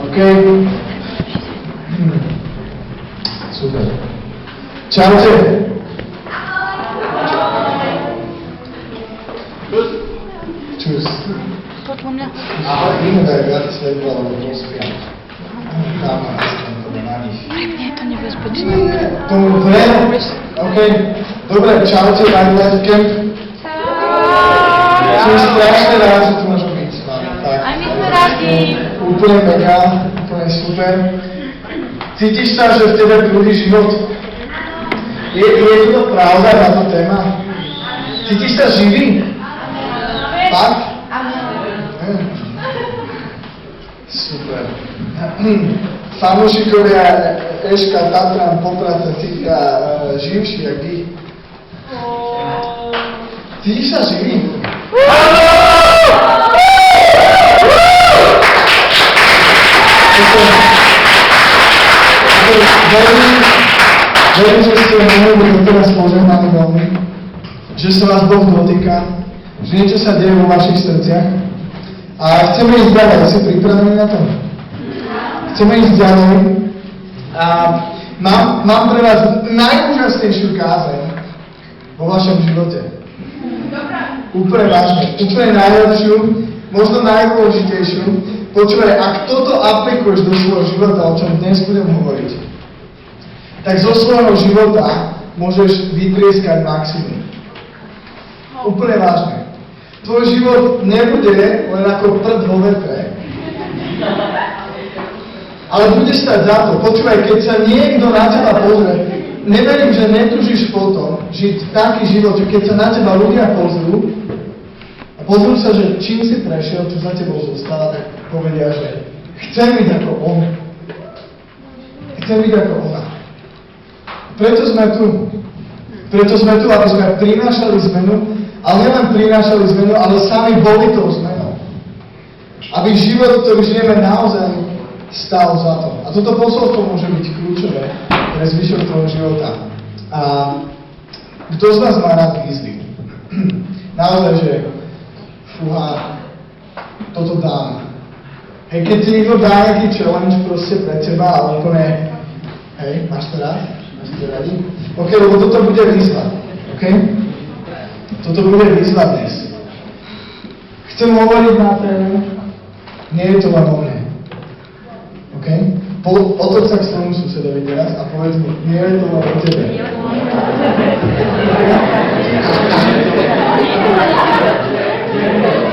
OK? Super. Čaute. Čus. Podľa mňa. Ideme dať viac svetla, lebo prospia. Tam na nich. Pre mňa je to nebezpečné. Tomu vrem. OK. Dobre, čaute, Nightlife Camp. Som strašne rád, že tu môžem byť s vami. Aj my sme radi. Úplne mega, úplne super. Cítiš sa, že v tebe prúdi život? Je to pravda táto téma? Cítiš sa živý? Fakt? Super. Fanúšikovia Eška, Tatran, Poprad sa cítia živší, jak vy. Cítiš sa živý? Verím, že ste mohli byť teraz požehnaní veľmi, že sa vás Boh dotýka, že niečo sa deje vo vašich srdciach a chceme ísť ďalej. Si pripravení na to? Chceme ísť ďalej a mám pre vás najúžasnejšiu kázeň vo vašom živote. Úplne vážne, úplne najlepšiu, možno najdôležitejšiu. Počúvaj, ak toto aplikuješ do svojho života, o čom dnes budem hovoriť, tak zo svojho života môžeš vytrieskať maximum. Úplne vážne. Tvoj život nebude len ako prd vo vetre, ale bude stať za to. Počúvaj, keď sa niekto na teba pozrie, neverím, že netúžiš potom žiť taký život, že keď sa na teba ľudia pozrú a pozrú sa, že čím si prešiel, čo za tebou zostala, tak povedia, že chcem byť ako on. Chcem byť ako ona. Preto sme tu. Preto sme tu, aby sme prinášali zmenu, ale nielen prinášali zmenu, ale sami boli tou zmenou. Aby život, ktorý žijeme, naozaj stál za to. A toto posolstvo môže byť kľúčové pre zvyšok tvojho života. A kto z nás má rád výzvy? Naozaj, že fúha, toto dám. Hej, keď ti niekto dá nejaký challenge proste pre teba a úplne, hej, máš to rád? Máš to radi? OK, lebo toto bude výzva. OK? Toto bude výzva dnes. Chcem hovoriť na tému, nie je to len o mne. OK? Otoč sa k svojmu susedovi teraz a povedz mu, nie je to len o tebe.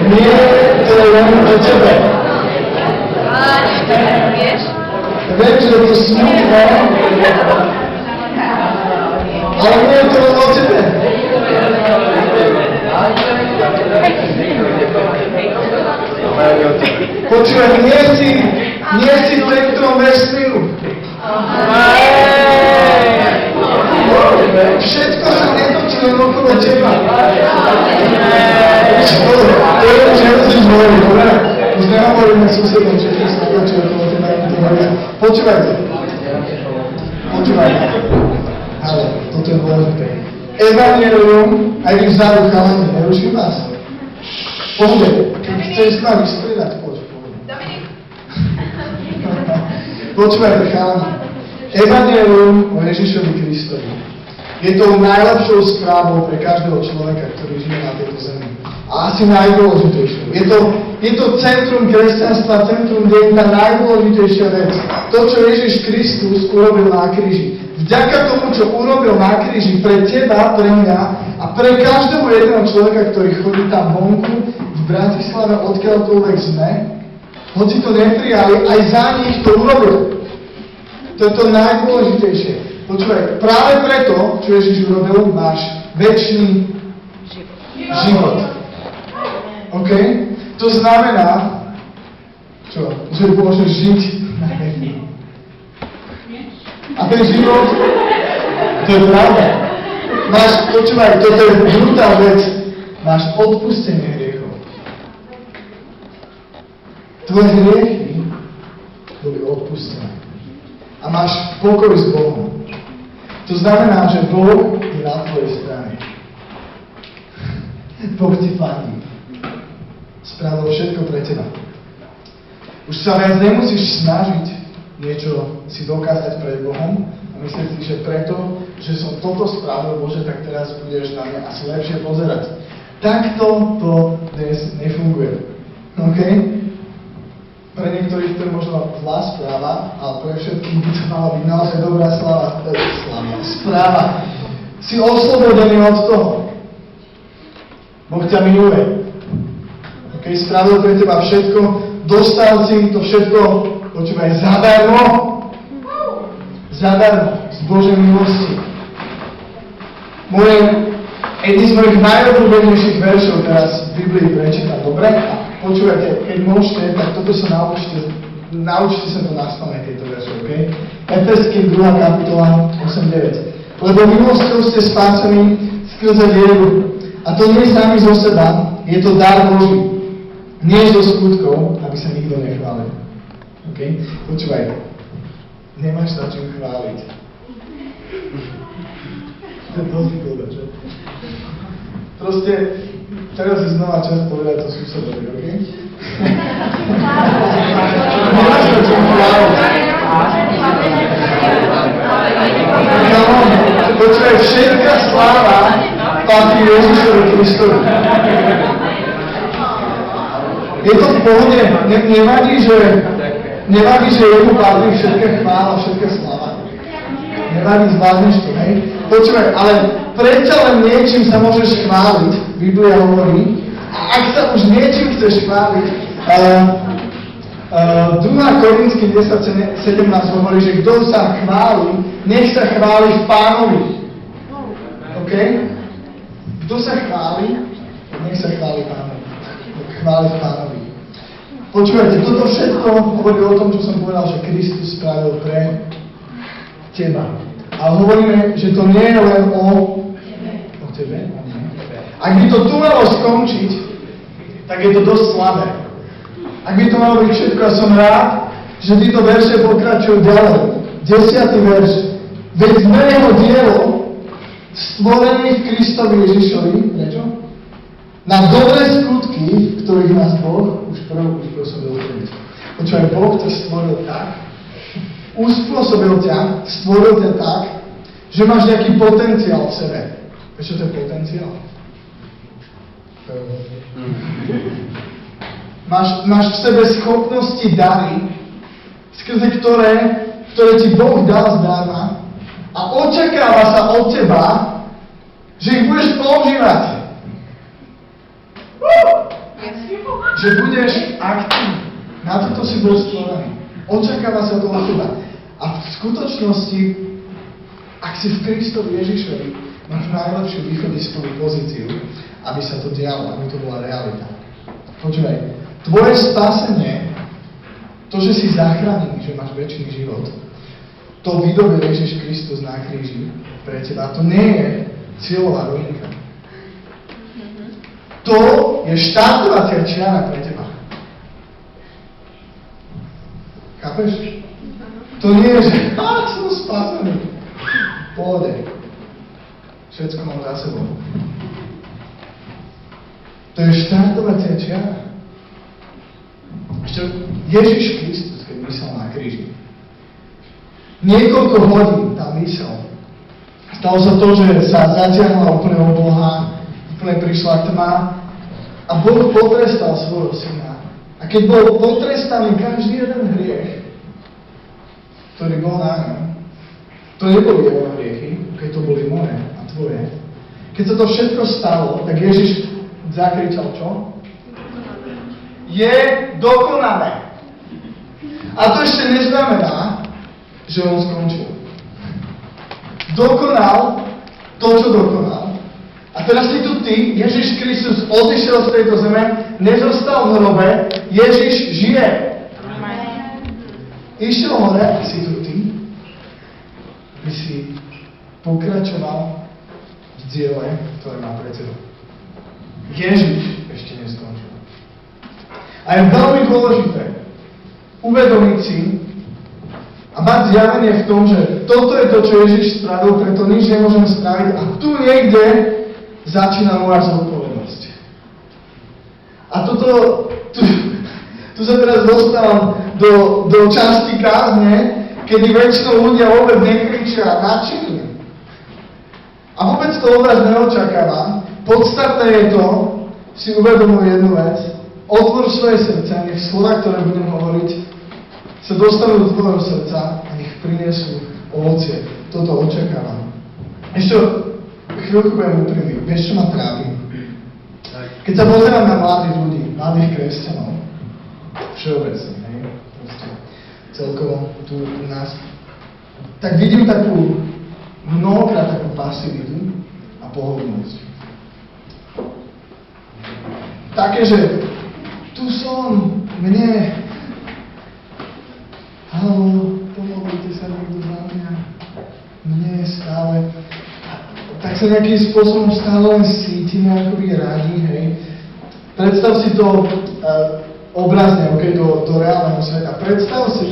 Nie je to len o tebe. Viem, že je to smutné, ale nie je to len o tebe. Počúvaj, nie si centrom vesmíru. Všetko sa netočí len okolo teba. To je už nemusíš hovoriť, dobre? Už nehovoríme susedom, že všetko sa netočí okolo teba. Počúvajte. Ale toto je dôležité. Evangelium, aj vy vzadu chalani, neruším vás. Poďte, keď chceš s nami striedať, poď. Počúvajte, chalani. Evangelium o Ježišovi Kristovi je tou najlepšou správou pre každého človeka, ktorý žije na tejto zemi. A asi najdôležitejšou. Je to centrum kresťanstva, centrum dejín, tá najdôležitejšia vec. To, čo Ježiš Kristus urobil na kríži. Vďaka tomu, čo urobil na kríži pre teba, pre mňa a pre každého jedného človeka, ktorý chodí tam vonku v Bratislave, odkiaľkoľvek sme, hoci to neprijali, aj za nich to urobil. To je to najdôležitejšie. Počúvaj, práve preto, čo Ježiš urobil, máš večný život. OK? To znamená, čo? Že môžeš žiť na veky. A ten život, to je pravda. Máš, počúvaj, toto je brutál vec. Máš odpustenie hriechov. Tvoje hriechy boli odpustené. A máš pokoj s Bohom. To znamená, že Boh je na tvojej strane. Boh ti fandí. Spravil všetko pre teba. Už sa viac nemusíš snažiť niečo si dokázať pred Bohom a myslieť si, že preto, že som toto spravil, Bože, tak teraz budeš na mňa asi lepšie pozerať. Takto to dnes nefunguje. OK? Pre niektorých to je možno zlá správa, ale pre všetkých by to mala byť naozaj dobrá správa. Si oslobodený od toho. Boh ťa miluje. OK? Spravil pre teba všetko, dostal si to všetko, počúvaj, zadarmo. Zadarmo, z Božej milosti. Jedný z mojich najobľúbenejších veršov teraz v Biblii prečítam, dobre? A počúvajte, keď môžete, tak toto sa naučte sa to naspamäť, tieto verše, ok? Efeským 2. kapitola 8-9. Lebo milosťou ste spásení skrze vieru. A to nie sami zo seba, je to dar Boží. Nie zo skutkov, aby sa nikto nechválil. Ok? Počúvaj, nemáš sa čím chváliť. To je dosť vygoda, čo? Proste, teraz je znova čas povedať to susedovi, ok? Nemáš sa čím chváliť. Počúvaj, všetká sláva patrí Ježišovi Kristovi. Je to v pohode, nevadí, že jemu patrí všetká chvála, všetká sláva. Nevadí, zvládneš to, hej? Počúvaj, ale predsa len niečím sa môžeš chváliť, Biblia hovorí, a ak sa už niečím chceš chváliť, 2. Korinským 10:17 hovorí, že kto sa chváli, nech sa chváli v Pánovi. OK? Kto sa chváli, nech sa chváli Pánovi. Chváli v Pánovi. Počúvajte, toto všetko hovorí o tom, čo som povedal, že Kristus spravil pre teba. Ale hovoríme, že to nie je len o tebe. Ak by to tu malo skončiť, tak je to dosť slabé. Ak by to malo byť všetko, ja som rád, že títo verše pokračujú ďalej. 10. verš. Veď sme jeho dielo, stvorený v Kristovi Ježišovi, prečo? Na dobré skutky, ktorých nás Boh už prvom uspôsobil urobiť. Počúvaj, Boh ťa stvoril tak, stvoril ťa tak, že máš nejaký potenciál v sebe. Vieš, čo to je potenciál? Máš v sebe schopnosti, dary, skrze ktoré ti Boh dal zdarma a očakáva sa od teba, že ich budeš používať. Že budeš aktívny. Na toto si bol stvorený. Očakáva sa to od teba. A v skutočnosti, ak si v Kristovi Ježišovi, máš najlepšiu východiskovú pozíciu, aby sa to dialo, aby to bola realita. Počúvaj, tvoje spasenie, to, že si zachránený, že máš večný život, to vydobil Ježiš Kristus na kríži pre teba. To nie je cieľová rovinka. To je štartovacia čiara pre teba. Chápeš? To nie je, že som spasený. Pohode. Všetko mám za sebou. To je štartovacia čiara. Ešte Ježiš Kristus, keď myslel na kríži. Niekoľko hodín tam myslel. Stalo sa to, že sa zatiahla úplne obloha, úplne prišla tma a Boh potrestal svojho syna. A keď bol potrestaný každý jeden hriech, ktorý bol na ňom, to neboli jeho hriechy, keď to boli moje a tvoje. Keď sa to všetko stalo, tak Ježiš zakričal čo? Je dokonané. A to ešte neznamená, že on skončil. Dokonal to, čo dokonal. A teraz si tu ty, Ježiš Kristus odišiel z tejto zeme, nezostal v hrobe, Ježiš žije. Išiel hore a si tu ty, aby si pokračoval v diele, ktoré má pre teba. Ježiš ešte neskončil. A je veľmi dôležité uvedomiť si a mať zjavenie v tom, že toto je to, čo Ježiš spravil, preto nič nemôžeme spraviť a tu niekde začína moja zodpovednosť. A tu Tu sa teraz dostávam do časti kázne, kedy väčšinou ľudia vôbec nekričia nadšení. A vôbec to obraz neočakávam. Podstatné je to, si uvedomuj jednu vec, otvor svoje srdce, nech slova, ktoré budem hovoriť, sa dostanú do tvojho srdca a nech prinesú ovocie. Toto očakávam. Ešte chvíľku budem úprimný. Vieš, čo ma trápi? Keď sa pozerám na mladých ľudí, mladých kresťanov, všeobecne, hej, proste celkovo tu u nás, tak vidím mnohokrát takú pasivitu a pohodlnosť. Také, že tu som, mne, haló, pomodlite sa niekto za mňa, mne stále, tak sa nejakým spôsobom stále len cítime akoby radi, hej. Predstav si to obrazne, okay, do reálneho sveta. Predstav si,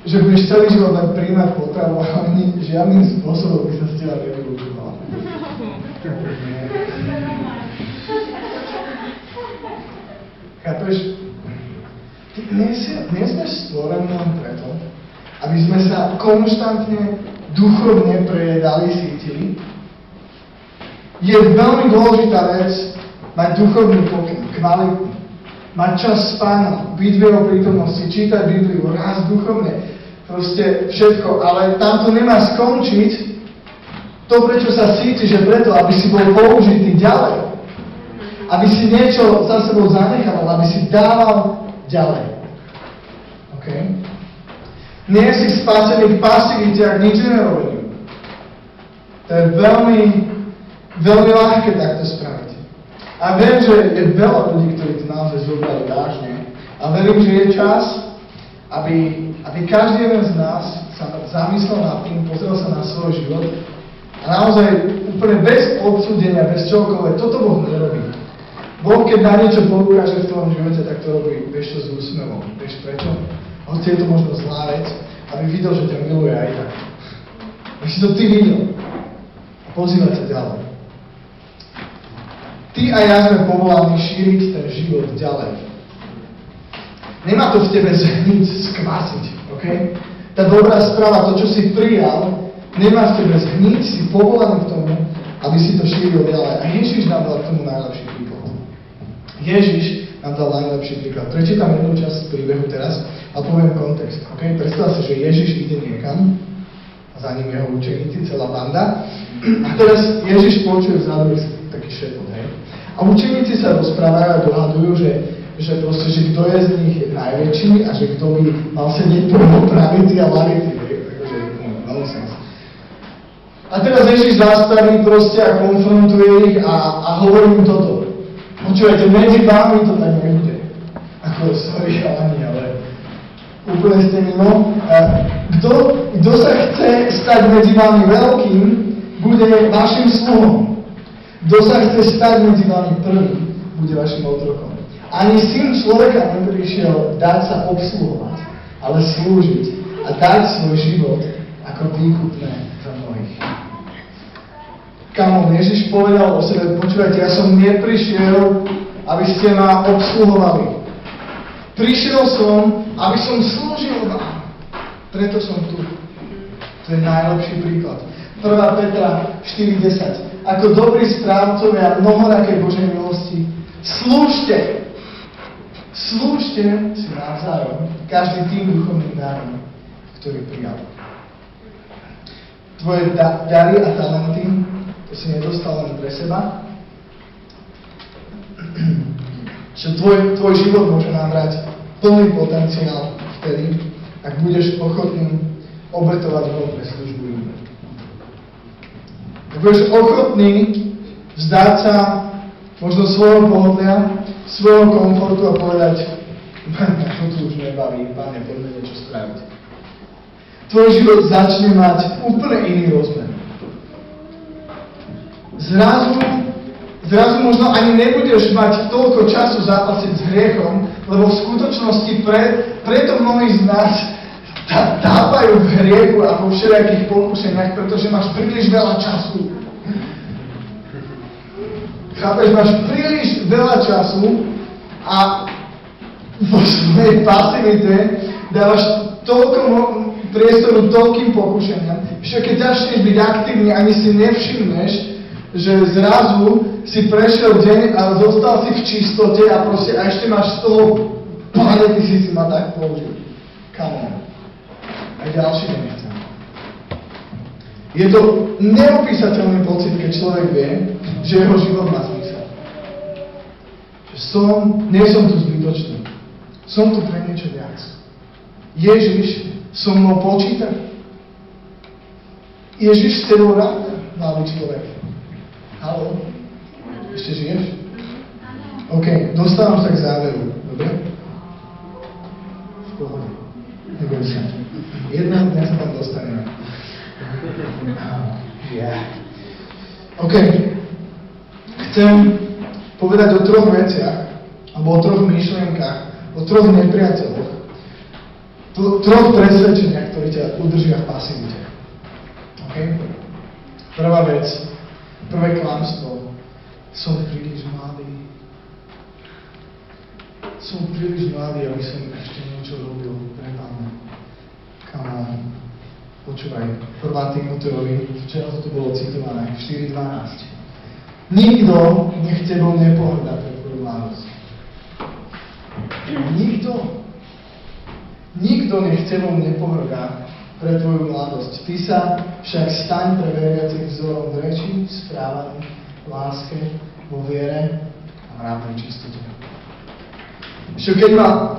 že budeš celý život len príjmať potravu a žiadnym spôsobom by sa z teba nevylúčoval. Chápeš? Nie sme stvorení len preto, aby sme sa konštantne, duchovne prejedali, cítili. Je veľmi dôležitá vec mať duchovný pokyn, kvalitný. Mať čas s Pánom, byť v jeho prítomnosti, čítať Bibliu, rásť duchovne, proste všetko. Ale tam to nemá skončiť. To, prečo sa cítiš, je preto, aby si bol použitý ďalej. Aby si niečo za sebou zanechal, aby si dával ďalej. OK? Nie si spasený v pasivite, ak nič nerobím. To je veľmi, veľmi ľahké takto spraviť. A viem, že je veľa ľudí, ktorí to naozaj zobrali vážne. A verím, že je čas, aby každý jeden z nás sa zamyslel nad tým, pozrel sa na svoj život a naozaj úplne bez odsúdenia, bez čokoľvek, toto Boh nerobí. Boh, keď na niečo poukáže v tvojom živote, tak to robí, vieš čo, s úsmevom. Vieš prečo? Hoci je to možno zlá vec, aby videl, že ťa miluje aj tak. Aby si to ty videl. A pozývať sa ďalej. Ty a ja sme povolaní šíriť ten život ďalej. Nemá to v tebe zhniť, skvasiť, OK? Tá dobrá správa, to, čo si prijal, nemá v tebe zhniť, si povolaný k tomu, aby si to šíril ďalej. A Ježiš nám dal k tomu najlepší príklad. Ježiš nám dal najlepší príklad. Prečítam jednu časť z príbehu teraz a poviem kontext. Okay? Predstav si, že Ježiš ide niekam a za ním jeho učeníci, celá banda. A teraz Ježiš počuje vzadu taký šepot. Hej? A učeníci sa rozprávajú a dohadujú, že proste, že kto je z nich najväčší a že kto by mal sedieť po pravici a lavici. Takže nonsense. A teraz Ježiš zastaví proste a konfrontuje ich a hovorí im toto. Počúvajte, medzi vámi to tak nebude. Ako, sorry, chalani, ale úplne ste mimo. Kto sa chce stať medzi vami veľkým, bude vašim sluhom. Kto sa chce stať medzi vami prvým, bude vašim otrokom. Ani Syn človeka neprišiel dať sa obsluhovať, ale slúžiť a dať svoj život ako výkupné za mnohých. Kamo, Ježiš povedal o sebe, počúvajte, ja som neprišiel, aby ste ma obsluhovali. Prišiel som, aby som slúžil vám. Preto som tu. To je najlepší príklad. 1. Petra 4.10. Ako dobrí správcovia mnohorakej Božej milosti, slúžte si navzájom, každý tým duchovným dárom, ktorý prijal. Tvoje dary a talenty, to si nedostal len pre seba, že tvoj život môže nabrať plný potenciál vtedy, ak budeš ochotný obetovať ho pre službu iným. Ak budeš ochotný vzdať sa možno svojho pohodlia, svojho komfortu a povedať, ma to tu už nebaví, Pane, poďme niečo spraviť. Tvoj život začne mať úplne iný rozmer. Zrazu možno ani nebudeš mať toľko času zápasiť s hriechom, lebo v skutočnosti preto mnohí z nás tápajú v hriechu a vo všelijakých pokušeniach, pretože máš príliš veľa času. Chápeš, máš príliš veľa času a vo svojej pasivite dávaš toľko priestoru toľkým pokušeniam, že keď začneš byť aktívny, ani si nevšimneš, že zrazu si prešiel deň a zostal si v čistote a proste a ešte máš z toho Pane, ty si ma tak použil. Come on. Aj ďalší deň chcem. Je to neopísateľný pocit, keď človek vie, že jeho život má zmysel. Že nie som tu zbytočný. Som tu pre niečo viac. Ježiš so mnou počíta. Ježiš s tebou rád, mladý človek. Haló? Ešte žiješ? OK, dostávam sa k záveru. Dobre? V pohode. Neboj sa. Jedného dňa sa tam dostaneme. OK. Chcem povedať o troch veciach, alebo o troch myšlienkach, o troch nepriateľoch, troch presvedčeniach, ktoré ťa udržia v pasivite. OK? Prvá vec, prvé klamstvo. Som príliš mladý. Som príliš mladý, aby som ešte niečo robil pre Pána. Come on. Počúvaj, 1. Timotejovi, včera to tu bolo citované, 4.12. Nikto nech tebou nepohrdá pre tvoju mladosť. Nikto nech tebou nepohrdá pre tvoju mladosť. Ty sa však staň pre veriacich vzorom v reči, správaní, láske, vo viere a mravnej čistote.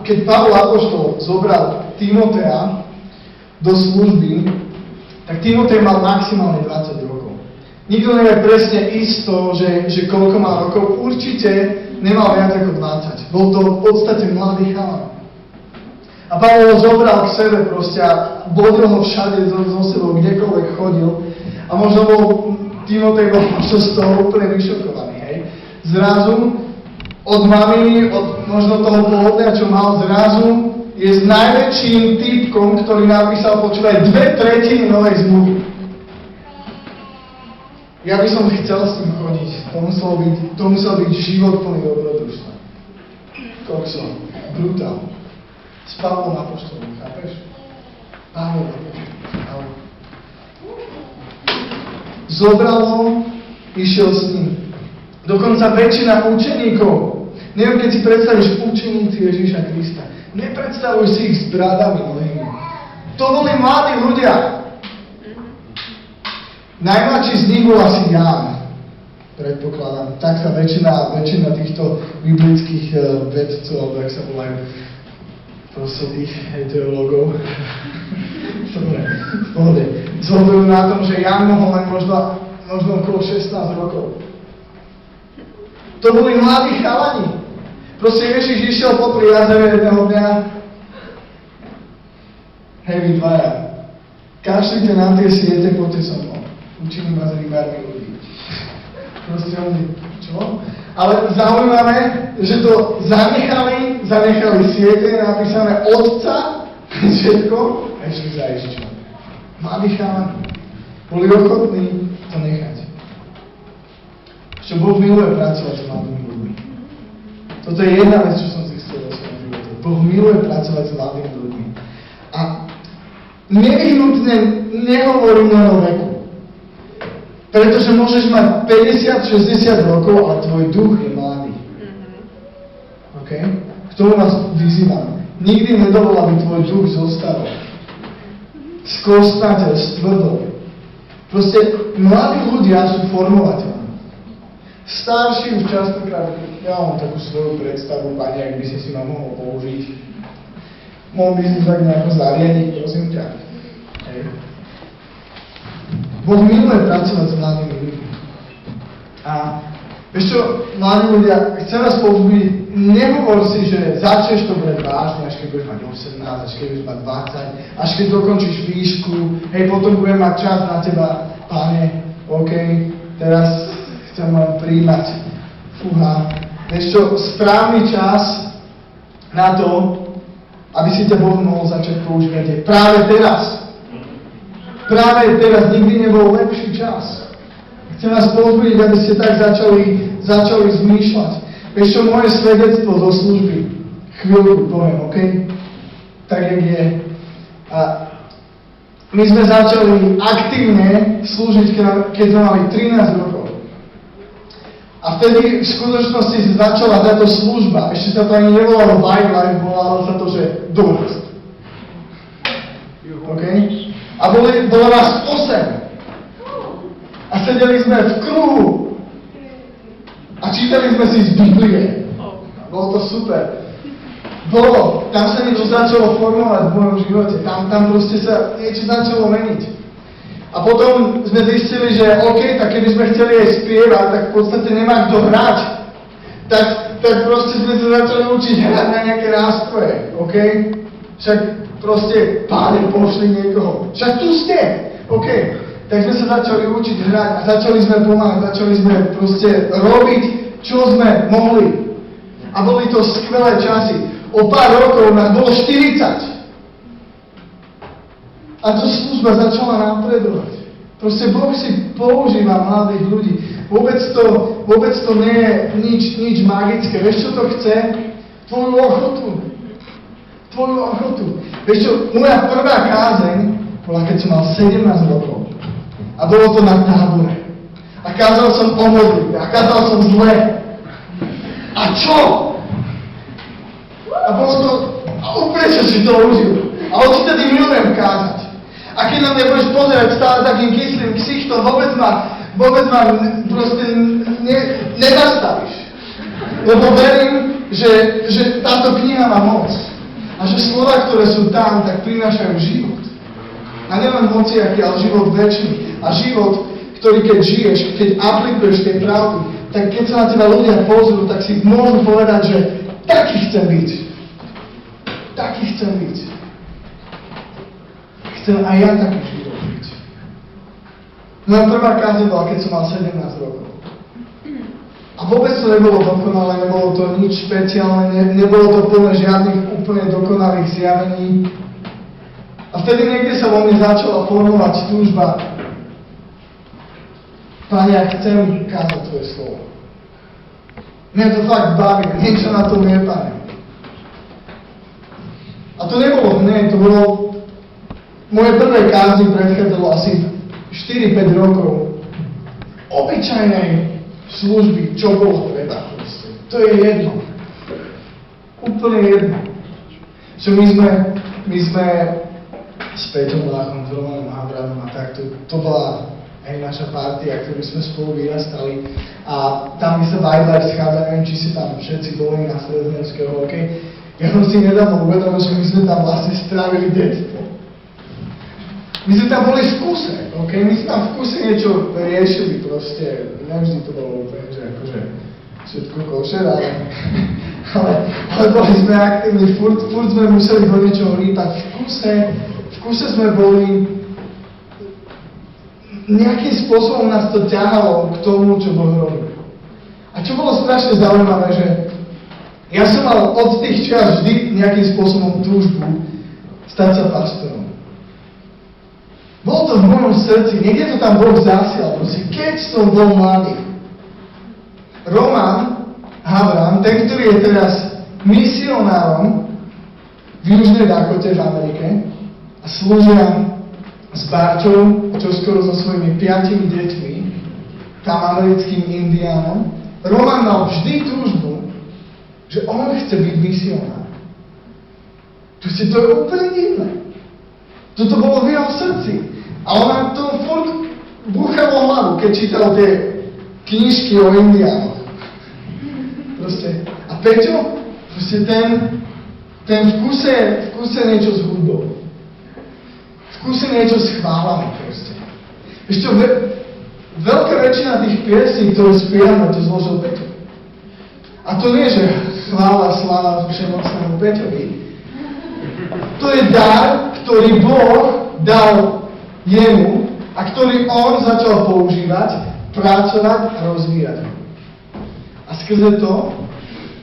Keď Pavol apoštol zobral Timotea do služby, tak Timotej mal maximálne 20 rokov. Nikto nevie presne isto, že koľko má rokov. Určite nemal viac ako 20. Bol to v podstate mladý chalan. A Pavol ho zobral k sebe proste a bodil ho všade so sebou, kdekoľvek chodil. A možno Timotej bol z toho úplne vyšokovaný, hej. Zrazu od maminy, od možno toho pohodlia, čo mal zrazu, je s najväčším typkom, ktorý napísal, počúvaj, 2/3 novej zmluvy. Ja by som chcel s tým chodiť. To musel byť život plný dobrodružstva. Kokso. Brutál. S Pavlom apoštolom, chápeš? Pavol apoštolom. Zobral ho, išiel s ním. Dokonca väčšina učeníkov, neviem, keď si predstavíš učeníci Ježíša Krista, nepredstavuj si ich s bradami dlhými. To boli mladí ľudia. Najmladší z nich bol asi Ján, predpokladám. Tak sa väčšina týchto biblických vedcov, alebo jak sa volajú, proste tých teológov. Dobre, v pohode. Zhodujú na tom, že Ján mohol len možno okolo 16 rokov. To boli mladí chalani. Proste Ježiš išiel popri jazere jedného dňa. Hej, vy dvaja. Kašlite na tie siete, poďte so mnou. Učím vás rybármi ľudí. Proste oni, čo? Ale zaujímavé, že to zanechali siete, napísané Otca, všetko, a išli za Ježišom. Mladí chalani. Boli ochotní to nechať. Čo Boh miluje pracovať s mladými ľuďmi. Toto je jedna vec, čo som zistil vo svojom živote. Boh miluje pracovať s mladými ľuďmi. A nevyhnutne nehovorím len o veku. Pretože môžeš mať 50-60 rokov, ale tvoj duch je mladý. OK? K tomu vás vyzývam. Nikdy nedovol, aby tvoj duch zostal skostnateľ, stvrdol. Proste mladí ľudia sú formovateľní. Starší už častokrát, ja mám takú svoju predstavu, pani, ak by si ma mohol použiť. Mohol by si tak nejako zariadiť, prosím ťa. Hej. Boh miluje pracovať s mladými ľuďmi. A vieš čo, mladí ľudia, chcem vás povzbudiť, nehovor si, že začneš to brať vážne, až keď budeš mať 18, až keď budeš mať 20, až keď dokončíš výšku, hej, potom budem mať čas na teba, Pane, OK, teraz chcem len príjmať. Fúha. Vieš čo, správny čas na to, aby si ťa Boh mohol začať používať, je práve teraz. Práve teraz, nikdy nebol lepší čas. Chcem vás povzbudiť, aby ste tak začali zmýšľať. Vieš čo, moje svedectvo zo služby, chvíľku poviem, OK? Tak, jak je. A my sme začali aktívne slúžiť, keď sme mali 13 rokov. A vtedy v skutočnosti sa začala táto služba. Ešte sa to ani nevolalo Wildlife, volalo sa to, že Durst. OK? A bolo nás 8. A sedeli sme v kruhu. A čítali sme si z Biblie. Bolo to super. Tam sa niečo začalo formovať v mojom živote. Tam proste sa niečo začalo meniť. A potom sme zistili, že OK, tak keby sme chceli aj spievať, tak v podstate nemá kto hrať. Tak proste sme sa začali učiť hrať na nejaké nástroje. OK? Však proste Páne pošli niekoho. Však tu ste. OK. Tak sme sa začali učiť hrať a začali sme pomáhať, začali sme proste robiť, čo sme mohli. A boli to skvelé časy. O pár rokov nás bolo 40. A to služba začala napredovať. Proste Boh si používa mladých ľudí. Vôbec to nie je nič magické. Vieš, čo to chce? Tvoju ochotu. Vieš čo, moja prvá kázeň bola, keď som mal 17 rokov. A bolo to na tábore. A kázal som o modlitbe. A kázal som zle. A čo? A bolo to... A úplne som si to užil. A odtedy milujem kázať. A keď na mňa budeš pozerať stále takým kyslým ksichtom, vôbec ma proste nezastavíš. Lebo verím, že táto kniha má moc. A že slova, ktoré sú tam, tak prinášajú život. A nielen hociaký, ale život večný. A život, ktorý keď žiješ, keď aplikuješ tie pravdy, tak keď sa na teba ľudia pozrú, tak si môžu povedať, že taký chcem byť. Taký chcem byť. Chcem aj ja taký život byť. Moja prvá kázeň bola, keď som mal 17 rokov. A vôbec to nebolo dokonalé, nebolo to nič špeciálne, nebolo to plné žiadnych úplne dokonalých zjavení. A vtedy niekde sa vo mne začala formovať túžba. Pane, ja chcem kázať tvoje slovo. Mňa to fakt baví, niečo na tom je, Pane. A to nebolo hneď, to bolo... Moje prvé kázni predchádzalo asi 4-5 rokov obyčajnej služby, čo bolo treba. To je jedno. Úplne jedno. Čo my sme s Peťom Vláchom, s Romanom Havranom a tak, to bola aj naša partia, ktorú sme spolu vyrastali. A tam by sa Wildlife schádza, neviem, či si tam všetci boli na Sredozemského hokej. Ja som si nedávno uvedomil, že my sme tam vlastne strávili detstvo. My sme tam boli v kuse, OK? My sme tam v kuse niečo riešili proste. Nevždy to bolo úplne, že akože všetko košer, ale boli sme aktívni, furt sme museli do niečoho rýpať. V kuse sme boli, nejakým spôsobom nás to ťahalo k tomu, čo Boh robil. A čo bolo strašne zaujímavé, že ja som mal od tých čias vždy nejakým spôsobom túžbu stať sa pastorom. Bolo to v mojom srdci, niekde to tam Boh zasial, proste, keď som bol mladý. Roman Havran, ten, ktorý je teraz misionárom v Južnej Dakote v Amerike a slúžia s Barťou, čoskoro so svojimi 5 deťmi, tam americkým indiánom. Roman mal vždy túžbu, že on chce byť misionár. Proste to je úplne divné. Toto bolo v jeho srdci. A on to furt búchalo hlavu, keď čítal tie knižky o indiánoch. Proste. A Peťo, proste ten v kuse niečo s hudbou. V kuse niečo s chválami proste. Ešte veľká väčšina tých piesní, ktoré spievame, to zložil Peťo. A to nie, že chvála, sláva všemocnému Peťovi. To je dar, ktorý Boh dal jemu a ktorý on začal používať, pracovať a rozvíjať. A skrze to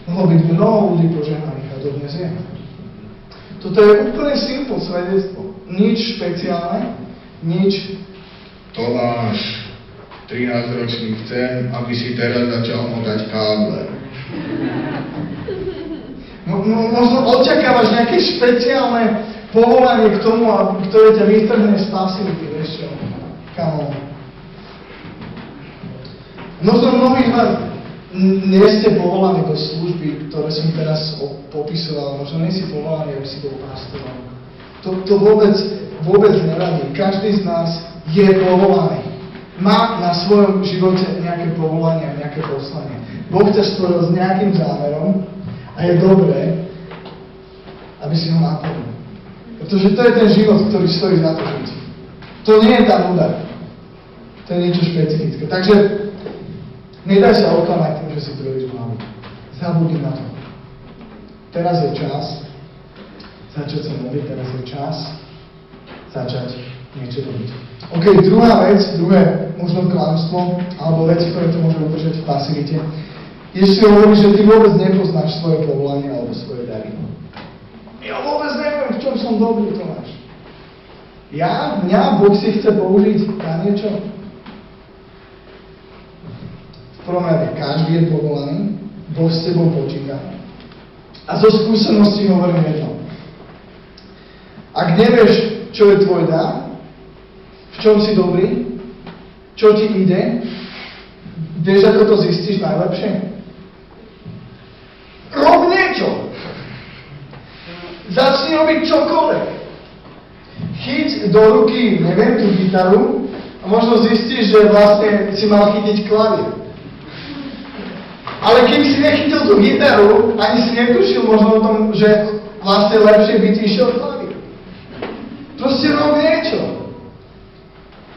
mohlo byť mnoho ľudí požehnaných a dodnes je. Toto je úplne simple svedectvo. Nič špeciálne, nič. Tomáš, 13-ročný, chcem, aby si teraz začal motať káble. Možno očakávaš nejaké špeciálne povolanie k tomu, ktoré ťa vytrhne z pasivity, vieš čo? Come on. Možno mnohí z vás nie ste povolaní do služby, ktoré som teraz popisoval. Možno nie si povolaní, aby si bol pastorom. To vôbec nevadí. Každý z nás je povolaný. Má na svojom živote nejaké povolanie a nejaké poslanie. Boh ťa stvoril s nejakým zámerom a je dobré, aby si ho naplnil. Pretože to je ten život, ktorý stojí za to žiť. To nie je tá nuda. To je niečo špecifické. Takže nedaj sa oklamať tým, že si príliš mladý. Zabudni na to. Teraz je čas začať sa modliť, teraz je čas začať niečo robiť. OK, druhá vec, druhé možno klamstvo, alebo veci, ktoré to môže udržať v pasivite. Ježiš hovorí, že ty vôbec nepoznáš svoje povolanie alebo svoje dary. Ja vôbec neviem, v čom som dobrý, Tomáš. Mňa Boh si chce použiť na niečo? V prvom rade, každý je povolaný, Boh s tebou počíta. A zo skúseností hovorím jedno. Ak nevieš, čo je tvoj dar, v čom si dobrý, čo ti ide, vieš, ako to zistíš najlepšie? Rob niečo! Začni robiť čokoľvek. Chyť do ruky, neviem, tú gitaru a možno zistíš, že vlastne si mal chytiť klavír. Ale keby si nechytil tú gitaru, ani si netušil možno o tom, že vlastne lepšie by ti išiel klavír. Proste rob niečo.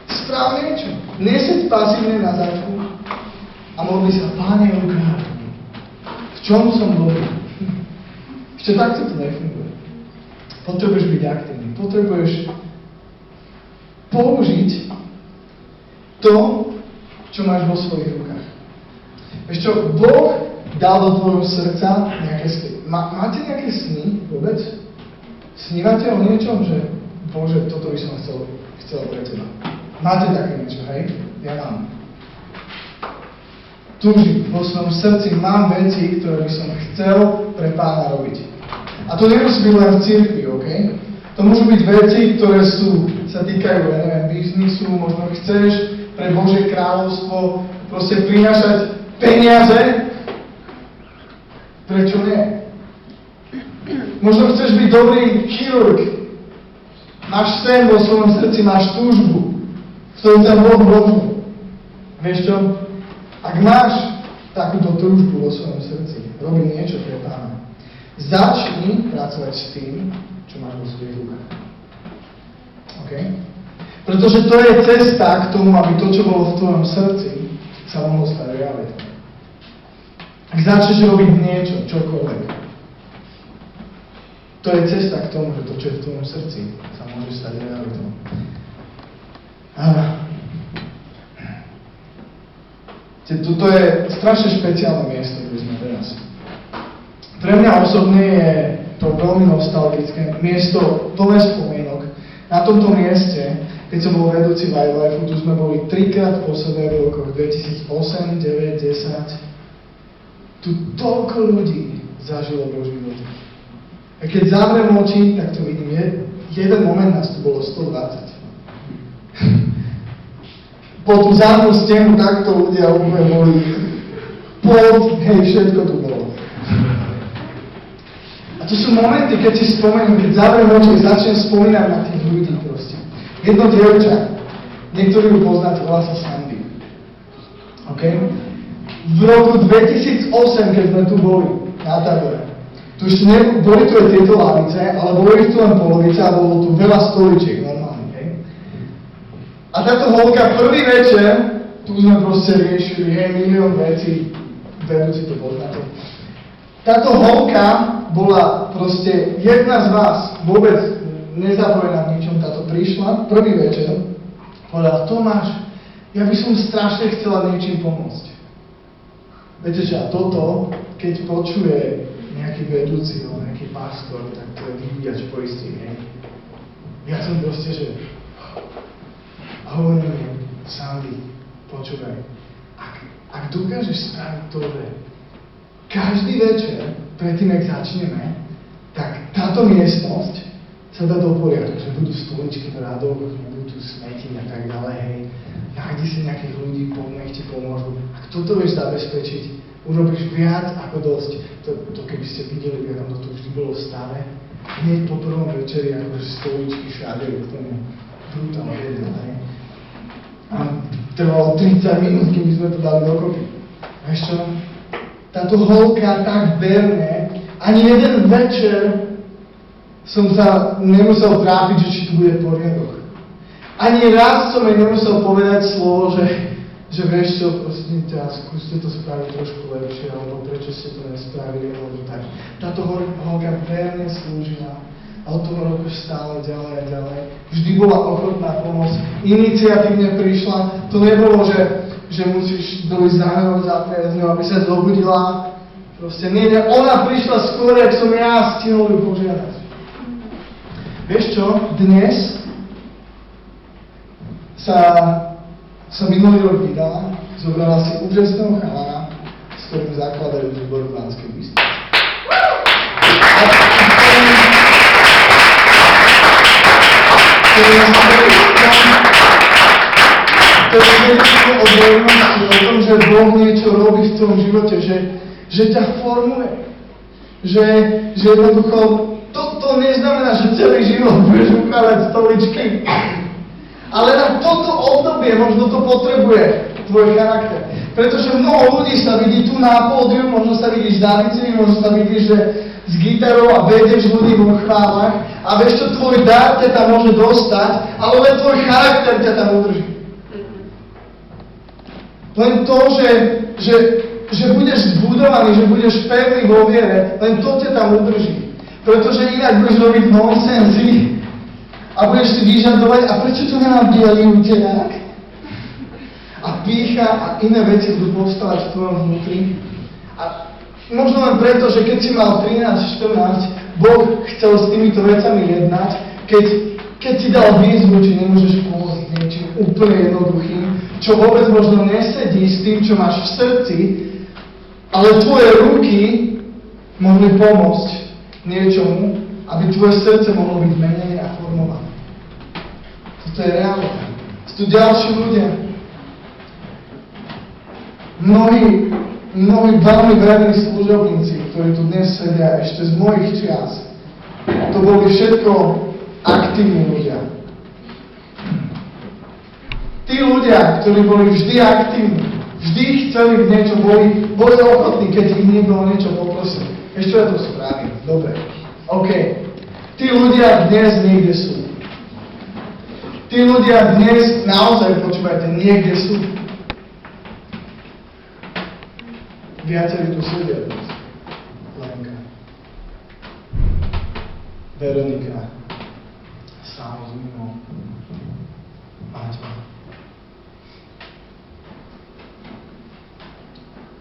Správ niečo. Neseď pasívne na zadku a modli sa, Páne, ukáž mi, v čom som dobrý. Ešte takto to nefunguje. Potrebuješ byť aktívny. Potrebuješ použiť to, čo máš vo svojich rukách. Vieš čo, Boh dal do tvojho srdca nejaké sny. Máte nejaké sny vôbec? Snívate o niečom, že Bože, toto by som chcel pre teba. Máte také niečo, hej? Ja mám. Túžim, vo svojom srdci mám veci, ktoré by som chcel pre Pána robiť. A to nemusí byť len v cirkvi, OK? To môžu byť veci, ktoré sa týkajú, ja neviem, biznisu, možno chceš pre Božie kráľovstvo proste prinášať peniaze. Prečo nie? Možno chceš byť dobrý chirurg. Máš sen vo svojom srdci, máš túžbu, ktorú ťa Boh rozumie. Vieš čo? Ak máš takúto túžbu vo svojom srdci, robiť niečo pre Pána, začni pracovať s tým, čo máš vo svojich rukách. OK? Pretože to je cesta k tomu, aby to, čo bolo v tvojom srdci, sa mohlo stať realitou. Ak začneš robiť niečo, čokoľvek, to je cesta k tomu, že to, čo je v tvojom srdci, sa môže stať realitou. Toto je strašne špeciálne miesto, kde sme teraz. Pre mňa osobne je to veľmi nostalgické miesto plné spomienok. Na tomto mieste, keď som bol vedúci Wildlife, tu sme boli 3-krát po sebe v rokoch 2008, 9, 10. Tu toľko ľudí zažilo Boží život. A keď zavriem oči, tak to vidím. Jeden moment nás tu bolo 120. Po tú zadnú stenu takto ľudia úplne boli plot, hej, všetko tu bolo. A to sú momenty, keď si spomeniem, keď zavriem oči, začnem spomínať na tých ľudí proste. Jedno dievča, niektorí ju poznáte, volá sa Sandy. OK? V roku 2008, keď sme tu boli na tábore, tu už boli tu aj tieto lavice, ale boli tu len polovica a bolo tu veľa stoličiek, normálne, hej? A táto holka prvý večer, tu sme proste riešili, hej, milión vecí, vedúci to poznáte. Táto holka bola proste jedna z vás, vôbec nezapojená v ničom, táto prišla, prvý večer, povedala, Tomáš, ja by som strašne chcela niečím pomôcť. Viete čo, a toto, keď počuje nejaký vedúci, nejaký pastor, tak to je vyvíjač poistí, hej. Ja som proste, že a hovorím mi, Sandy, počúvaj, ak dokážeš spraviť to, že každý večer, predtým, jak začneme, tak táto miestnosť sa dá do poriadku, že budú stoličky v radoch, budú tu smeti a tak ďalej, hej. Nájdi si nejakých ľudí, nech ti pomôžu. Ak toto vieš zabezpečiť, urobíš viac ako dosť. To keby ste videli, ako to vždy bolo v stave, hneď po prvom večeri, akože stoličky všade, úplne brutálne jedno, hej. A trvalo 30 minút, kým sme to dali dokopy. Vieš čo? Táto holka tak verne, ani jeden večer som sa nemusel trápiť, že či tu bude poriadok. Ani raz som jej nemusel povedať slovo, že vieš čo, prosím ťa, skúste to spraviť trošku lepšie, alebo prečo ste to nespravili, alebo tak. Táto holka verne slúžila a od toho roku stále ďalej a ďalej. Vždy bola ochotná pomôcť, iniciatívne prišla, to nebolo, že musíš dojsť na ňou, zapriať s ňou, aby sa zobudila. Proste nie, ona prišla skôr, jak som ja stihol ju požiadať. Vieš čo, dnes sa minulý rok vydala, zobrala si úžasného chalana, s ktorým zakladajú zbor v Banskej Bystrici. To je svedectvo o vernosti, o tom, že Boh niečo robí v tom živote, že ťa formuje. Že jednoducho, to neznamená, že celý život budeš ukladať stoličky. Ale na toto obdobie možno to potrebuje tvoj charakter. Pretože mnoho ľudí sa vidí tu na pódiu, možno sa vidíš za Davici, možno sa vidíš, že s gitarou a vedieš ľudí vo chválach a vieš čo, tvoj dar ťa tam môže dostať, ale len tvoj charakter ťa tam udrží. Len to, že budeš zbudovaný, že budeš pevný vo viere, len to ťa tam udrží. Pretože inak budeš robiť nonsensy a budeš si vyžadovať, a prečo to nemám dielí utelák? A pýcha a iné veci budú povstávať v tvojom vnútri. A možno len preto, že keď si mal 13-14, Boh chcel s týmito vecami jednať, keď ti dal výzvu, či nemôžeš pomôcť niečím úplne jednoduchým, čo vôbec možno nesedí s tým, čo máš v srdci, ale tvoje ruky mohli pomôcť niečomu, aby tvoje srdce mohlo byť menené a formované. Toto je realita. Sú tu ďalší ľudia. Mnohí veľmi verní služobníci, ktorí tu dnes sedia ešte z mojich čias, to boli všetko aktívni ľudia. Tí ľudia, ktorí boli vždy aktívni, vždy chceli niečo, boli ochotní, keď ich niekto o niečo poprosil. Ešte ja to spravím. Dobre. OK. Tí ľudia dnes niekde sú. Tí ľudia dnes naozaj, počúvajte, niekde sú. Viacerí tu sedia dnes. Lenka. Veronika. Samozrejme. Maťo.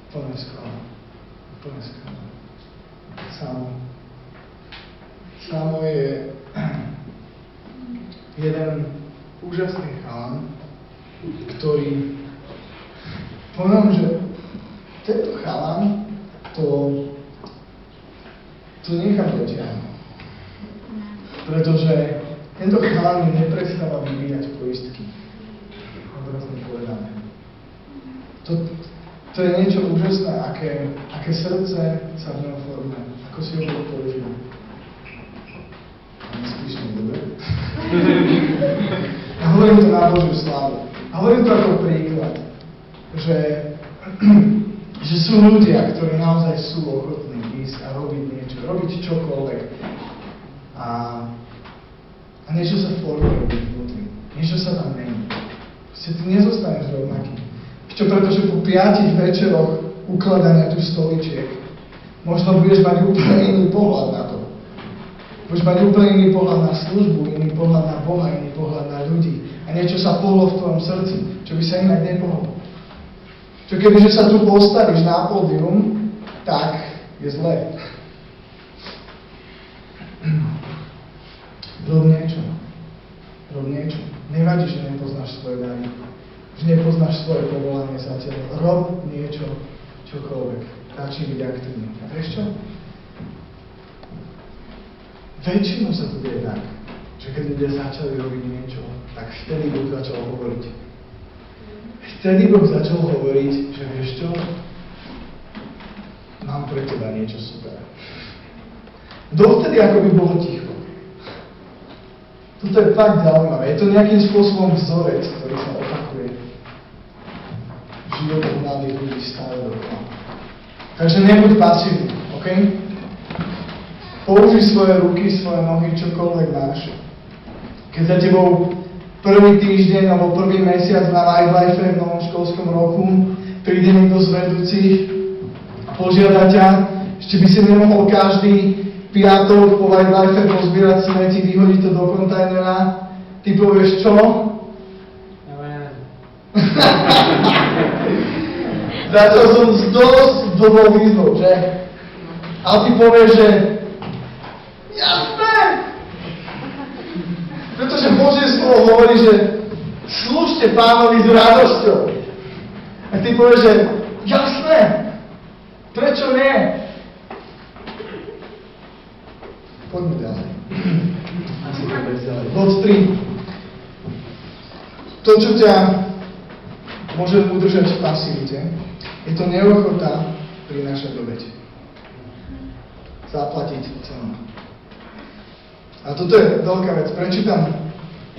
Plné skoro. Samo je jeden úžasný chalan, ktorý poviem, že tento chalan to nechám dotiahnuť. Pretože tento chalan mi neprestáva vyvíjať poistky. Obrazne povedané. To je niečo úžasné, aké srdce sa v ňom formuje, ako si ho používa. A nespíš mi, dobre? A hovorím to na Božiu slávu. A hovorím to ako príklad, že sú ľudia, ktorí naozaj sú ochotní ísť a robiť niečo, robiť čokoľvek. A niečo sa formuje vnútri, niečo sa tam mení. Proste ty nezostaneš rovnaký. Čo pretože po 5 večeroch ukladania tu stoličiek možno budeš mať úplne iný pohľad na to. Budeš mať úplne iný pohľad na službu, iný pohľad na Boha, iný pohľad na ľudí. A niečo sa pohlo v tvojom srdci, čo by sa inak nepohlo. Čo kebyže sa tu postavíš na pódium, tak je zlé. Rob niečo. Nevadí, že nepoznáš svoje dary. Že nepoznáš svoje povolanie zatiaľ. Rob niečo, čokoľvek. A začni byť aktívny. A vieš čo? Väčšinou sa to deje tak, že keď ľudia začali robiť niečo, tak vtedy Boh začal hovoriť. Vtedy Boh začal hovoriť, že vieš čo? Mám pre teba niečo super. Dovtedy ako by bolo ticho. Toto je fakt zaujímavé. Je to nejakým spôsobom vzorec, ktorý sa opakuje v životoch mladých ľudí stále dokola. Takže nebuď pasívny, OK? Použij svoje ruky, svoje nohy, čokoľvek máš. Keď za tebou prvý týždeň alebo prvý mesiac na Life v novom školskom roku príde niekto z vedúcich a požiada ťa, ešte by si nemohol každý piatok po Life pozbierať smeti, vyhodiť to do kontajnera, ty povieš čo? Začal som s dosť dobrou výzvou, že? A ty povieš, že jasné! Pretože Božie slovo hovorí, že slúžte Pánovi s radosťou. A ty povieš, že jasné! Prečo nie? Poďme ďalej. Asi to bez ďalej. Bod 3. To, čo ťa môže udržať v pasivite, je to neochota prinášať obete. Zaplatiť cenu. A toto je veľká vec. Prečítam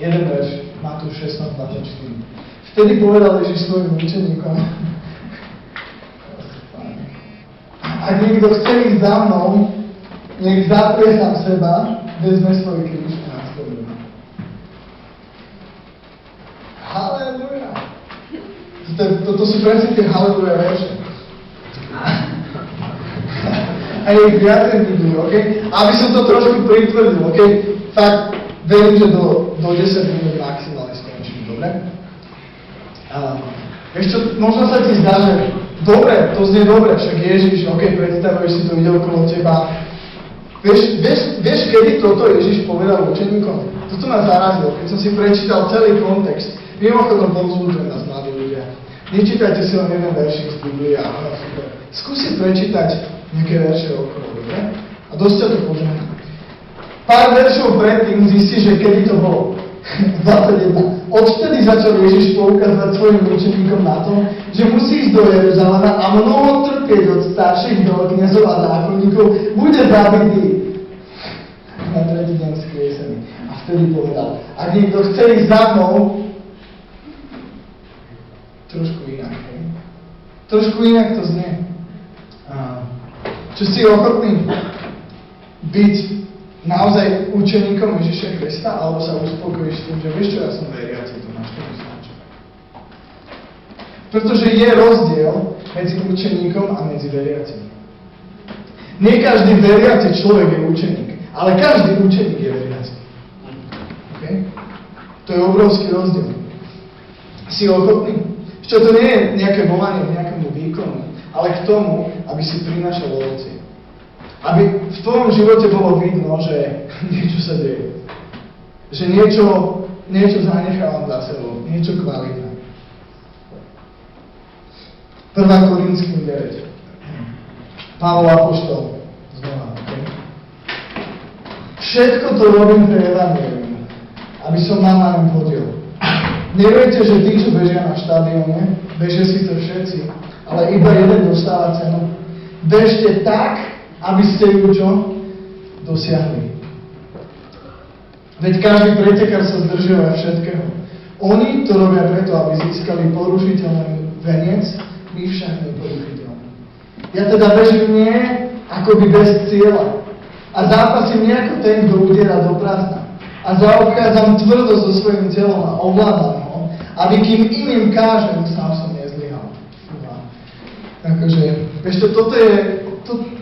jeden verš, Matúš 16:24. Vtedy povedal Ježiš svojim učeníkom, ak niekto chce ísť za mnou, nech zaprie sám seba, vezme svoj kríž a nasleduje ma. Halleluja! Toto sú presne tie halleluja verše. A je ich viacej budú, OK? Aby som to trošku pritvrdil, OK? Fakt, verím, že do 10 minút maximálne skončím, dobre? Vieš čo, možno sa ti zdá, že dobre, to znie dobre, však Ježiš, OK, predstavuješ si to, ide okolo teba. Vieš, kedy toto Ježiš povedal učeníkom? Toto ma zarazilo, keď som si prečítal celý kontext. Mimochodom povzbudzujem nás, mladí ľudia. Nečítajte si len jeden veršik z Biblie a super. Skúsi prečítať nejaké verše okolo, dobre? A dosť ťa to požehná. Pár veršov predtým zistí, že kedy to bolo. 21. Odvtedy začal Ježiš poukazovať svojim učeníkom na to, že musí ísť do Jeruzalema a mnoho trpieť od starších veľkňazov a zákonníkov, bude zabitý. Na tretí deň skriesený. A vtedy povedal, ak niekto chce ísť za mnou, trošku inak, hej? Trošku inak to znie. Či si ochotný byť naozaj učeníkom Ježiša Krista, alebo sa uspokojíš s tým, že vieš čo, ja som veriaci, to máš to vyznačiť. Pretože je rozdiel medzi učeníkom a medzi veriacimi. Nie každý veriaci človek je učeník, ale každý učeník je veriaci. Okay? To je obrovský rozdiel. Si ochotný? Čo to nie je nejaké volanie k nejakému výkonu, ale k tomu, aby si prinášal ovocie. Aby v tvojom živote bolo vidno, že niečo sa deje. Že niečo zanechávam za sebou, niečo kvalitné. 1. Korinským 9. Pavol apoštol. Znova, okay? Všetko to robím pre evanjelium, aby som mal na ňom podiel. Neviete, že tí, čo bežia na štadióne, bežia síce všetci, ale iba jeden dostáva cenu. Bežte tak, aby ste ju čo? Dosiahli. Veď každý pretekár sa zdržiava všetkého. Oni to robia preto, aby získali porušiteľný veniec, my však neporušiteľný. Ja teda bežím nie akoby bez cieľa. A zápasím nie ako ten, kto udiera do prázdna. A zaobchádzam tvrdo so svojím telom a ovládam ho, aby kým iným kážem, sám som nezlyhal. Takže, vieš to, toto je,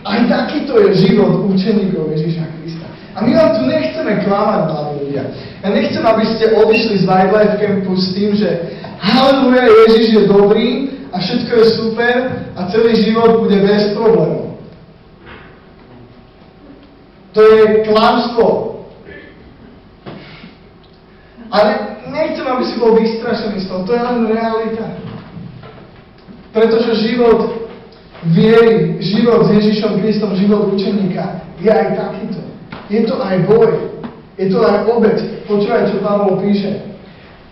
aj takýto je život učeníkov Ježiša Krista. A my vám tu nechceme klamať, mladí ľudia. Ja nechcem, aby ste odišli z Wildlife Campu s tým, že halleluja, Ježiš je dobrý a všetko je super a celý život bude bez problémov. To je klamstvo. Ale nechcem, aby si bol vystrašený z toho. To je len realita. Pretože život viery, život s Ježišom Kristom, život učeníka je aj takýto. Je to aj boj. Je to aj obeť. Počúvaj, čo Pavol píše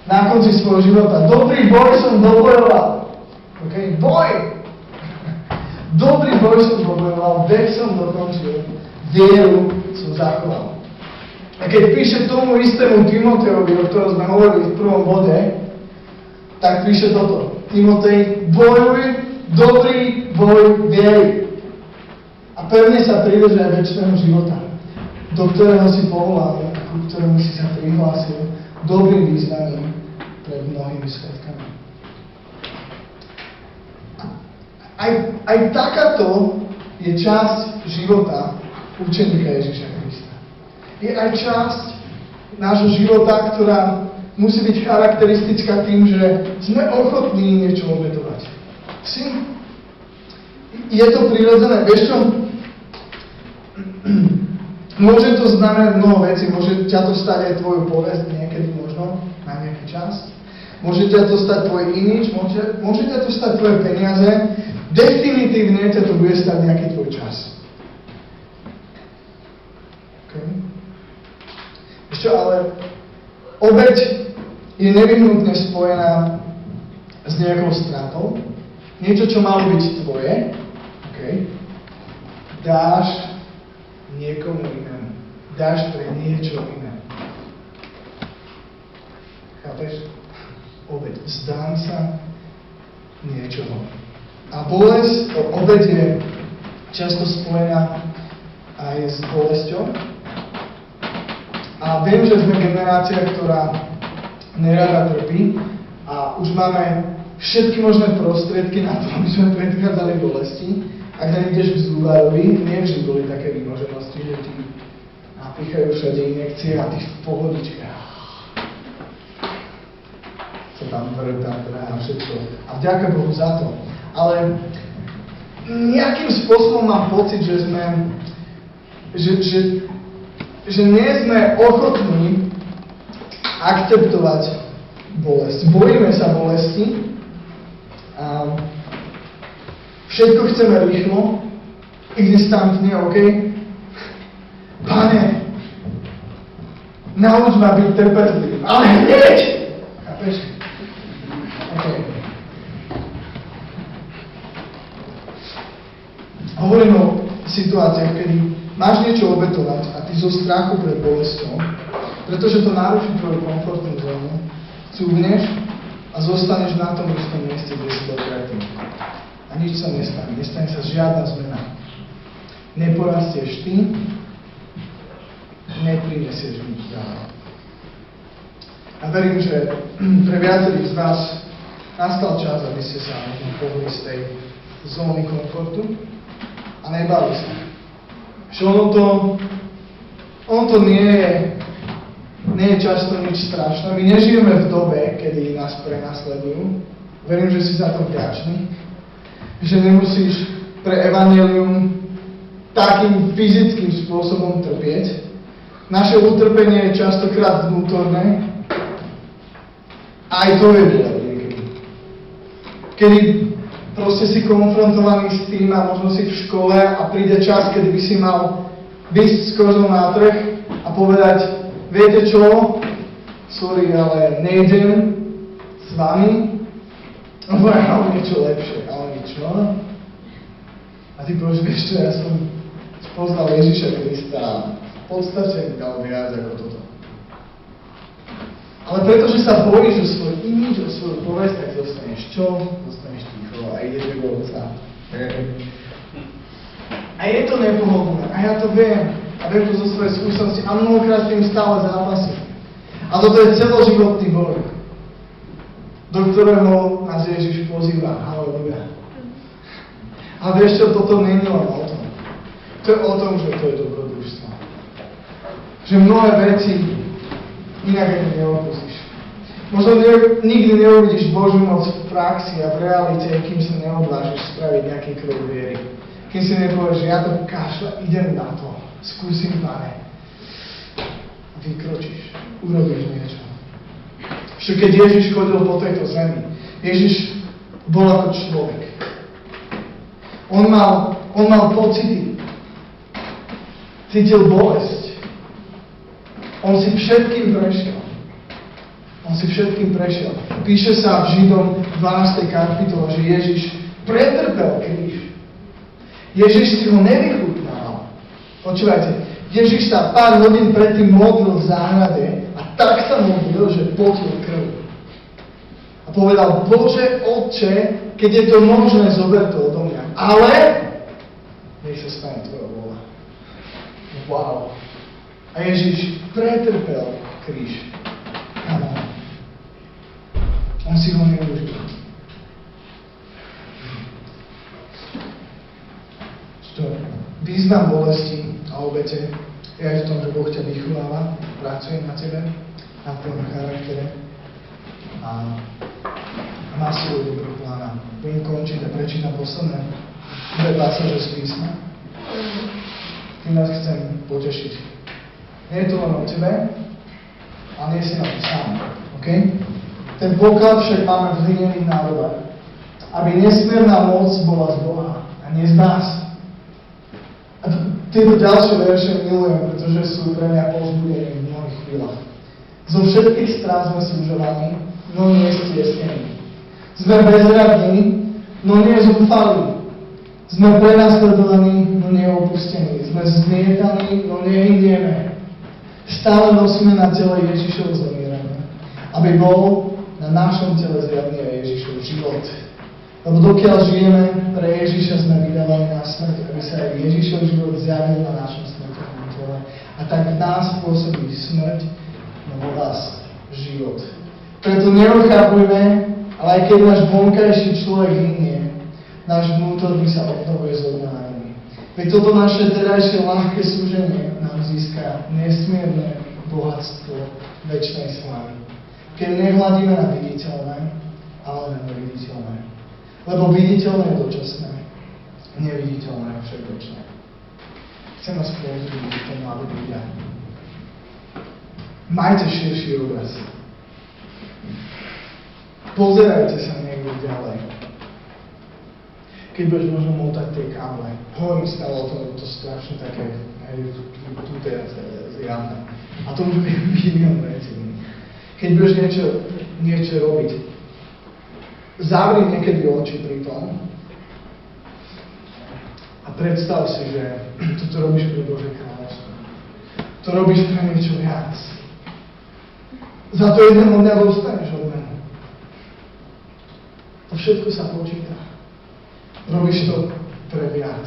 na konci svojho života. Dobrý boj som dobojoval. Okay? Boj! Dobrý boj som dobojoval, beh som dokončil, vieru som zachoval. A keď píše tomu istému Timotejovi, o ktorom sme hovorili v prvom bode, tak píše toto. Timotej, bojuj dobrý boj viery. A pevne sa priveže aj večného života, do ktorého si povolaný, ku ktorému si sa prihlásil dobrým význaním pred mnohými svetkami. Aj takáto je časť života učeníka Ježiša Krista. Je aj časť nášho života, ktorá musí byť charakteristická tým, že sme ochotní niečo obetovať. Je to prirodzené. Vieš čo? Môže to znamenať mnoho vecí. Môže ťa to stať aj tvoju povesť niekedy možno, na nejaký čas. Môže ťa to stať tvoj imidž, môže ťa to stať tvoje peniaze. Definitívne ťa to bude stať nejaký tvoj čas. Okay. Ešte ale obeť je nevyhnutne spojená s nejakou stratou. Niečo, čo malo byť tvoje, okay, dáš niekomu inému. Dáš pre niečo iné. Chápeš? Obeť. Vzdám sa niečoho. A bolesť, obeť je často spojená aj s bolesťou. A viem, že sme generácia, ktorá nerada trpí a už máme všetky možné prostriedky na to, aby sme predchádzali bolesti. Ak ideš k zubárovi, nevždy boli také výmoženosti, že ti napíchajú všade injekcie a ty v pohodičke. Co tam vrta, a všetko. A vďaka Bohu za to. Ale nejakým spôsobom mám pocit, že nie sme ochotní akceptovať bolesť. Bojíme sa bolesti. A všetko chceme rýchlo, instantne, OK? Pane, nauč ma byť trpezlivý, ale hneď! Chápeš? OK. Hovorím o situáciách, kedy máš niečo obetovať a ty zo strachu pred bolesťou, pretože to naruší tvoju komfortnú zónu, cúvneš a zostaneš na tom istom mieste, kde si bol predtým. A nič sa nestane. Nestane sa žiadna zmena. Neporastieš ty, neprinesieš nič ďalej. A verím, že pre viacerých z vás nastal čas, aby ste sa pohli z tej zóny komfortu a nebali sa. Že ono to nie je často nič strašné. My nežijeme v dobe, kedy nás prenasledujú. Verím, že si za to vďačný. Že nemusíš pre evanjelium takým fyzickým spôsobom trpieť. Naše utrpenie je častokrát vnútorné. Aj to je dôležité niekedy. Kedy proste si konfrontovaný s tým a možno si v škole a príde čas, kedy by si mal výsť s kožou na trh a povedať: viete čo? Sorry, ale nejdem s vami, lebo ja mám niečo lepšie. A oni čo? A ty povieš: vieš čo, ja som poznal Ježiša Krista a v podstate mi dal viac ako toto. Ale pretože sa bojíš o svoj imidž, o svoju povesť, tak zostaneš čo? Zostaneš ticho a ideš do Otca. A je to nepohodlné. A ja to viem. A viem to zo svojej skúsenosti a mnohokrát s tým stále zápasím. A toto je celoživotný boj, do ktorého nás Ježiš pozýva. Halleluja. A vieš čo, toto nie je len o tom. To je o tom, že to je dobrodružstvo. Že mnohé veci inak ako neopustíš. Možno nikdy neuvidíš Božiu moc v praxi a v realite, kým sa neodvážiš spraviť nejaký krok viery. Kým si nepovieš, že ja to kašľa, idem na to. Skúsim, Pane. Vykročíš. Urobíš niečo. Ešte keď Ježiš chodil po tejto zemi, Ježiš bol ako človek. On mal pocity. Cítil bolesť. On si všetkým prešiel. Píše sa v Židom 12. kapitole, že Ježiš pretrpel kríž. Ježiš si ho nevychutnal. Počúvajte, Ježiš sa pár hodín predtým modlil v záhrade a tak sa modlil, že potil krv. A povedal, Bože, Otče, keď je to možné, zober to odo mňa. Ale nech sa stane tvoja vôľa. Wow. A Ježiš pretrpel kríž. Áno. On si ho neužil. Význam bolesti a obete je aj v tom, že Boh ťa vychováva, pracuje na tebe, na tvojom charaktere a má svoj dobrý plán. Budem končiť a prečítam posledné dve pasáže z písma. Tým vás chcem potešiť. Nie je to len o tebe, a nie si na to sám. Okay? Ten poklad však máme v hlinených nádobách, aby nesmierna moc bola z Boha a nie z nás. A tieto ďalšie verše milujem, pretože sú pre mňa povzbudením v mnohých chvíľach. Zo všetkých strán sme súžovaní, no nie stiesnení. Sme bezradní, no nie zúfalí. Sme prenasledovaní, no nie opustení. Sme zmietaní, no nehynieme. Stále nosíme na tele Ježišovo zomieranie, aby bol na našom tele zjavný aj Ježišov život. Lebo dokiaľ žijeme, pre Ježiša sme vydávaní na smrť, aby sa aj Ježišov život zjavil na našom smrteľnom tele. A tak v nás pôsobí smrť, no vo vás život. Preto neochápujme, ale aj keď náš vonkajší človek hynie, náš vnútorný sa obnovuje z obnájení. Veď toto naše terajšie ľahké súženie nám získa nesmierne bohatstvo večnej slávy. Keď nehľadíme na viditeľné, ale na neviditeľné. Lebo viditeľné je dočasné, neviditeľné je však večné. Chcem vás povzbudiť k tomu, aby ľudia. Majte širší obraz. Pozerajte sa niekde ďalej. Keď budeš možno motať tie káble, hovorím stále o tom, to strašne také, tu teraz zjavné. A to môže byť milión vecí. Keď budeš niečo robiť, zavri niekedy oči pri tom a predstav si, že toto robíš pre Božie kráľovstvo. To robíš pre niečo viac. Za to jedného dňa dostaneš odmenu. To všetko sa počíta. Robíš to pre viac.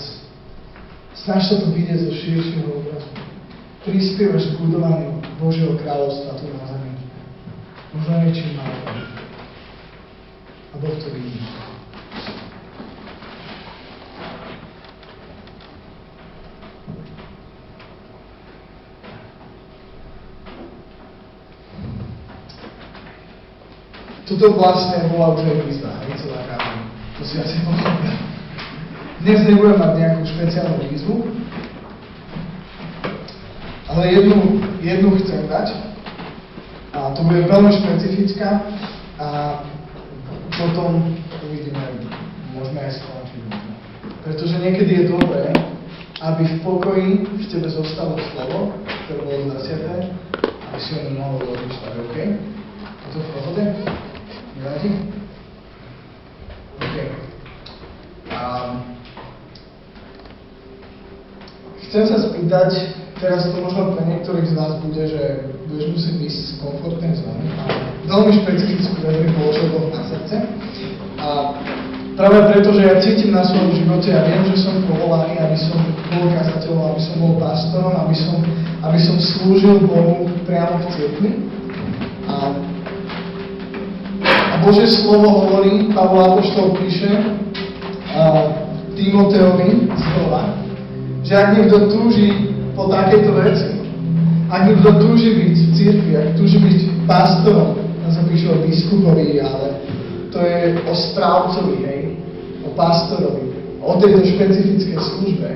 Snaž sa to vidieť zo širšieho obrazu. Prispievaš k budovaniu Božieho kráľovstva tu na zemi. Možno niečím malým. A Boh to vidí. Toto vlastne bola už aj výzva, celá káva. To si asi pochopil. Dnes nebudem mať nejakú špeciálnu výzvu, ale jednu chcem dať. A to bude veľmi špecifická a potom uvidíme, môžeme aj skončiť. Pretože niekedy je dobré, aby v pokoji v tebe zostalo slovo, ktoré bolo zasiaté, aby si ho mohol rozmýšľať, OK? Je to v pohode? Nevadí? OK. Chcem sa spýtať, teraz to možno pre niektorých z vás bude, že budeš musieť ísť z komfortnej zóny. Veľmi špecifickú vec mi položil Boh na srdce. A práve preto, že ja cítim na svojom živote, ja viem, že som povolaný, aby som bol kazateľom, aby som bol pastorom, aby som slúžil Bohu priamo v cirkvi. A Božie slovo hovorí, Pavol apoštol píše Timoteovi znova, že ak niekto túži po takejto veci, ak niekto túži byť v cirkvi, ak túži byť pastorom, tam sa píše o biskupovi, ale to je o správcovi, hej, o pastorovi, o tejto špecifickej službe,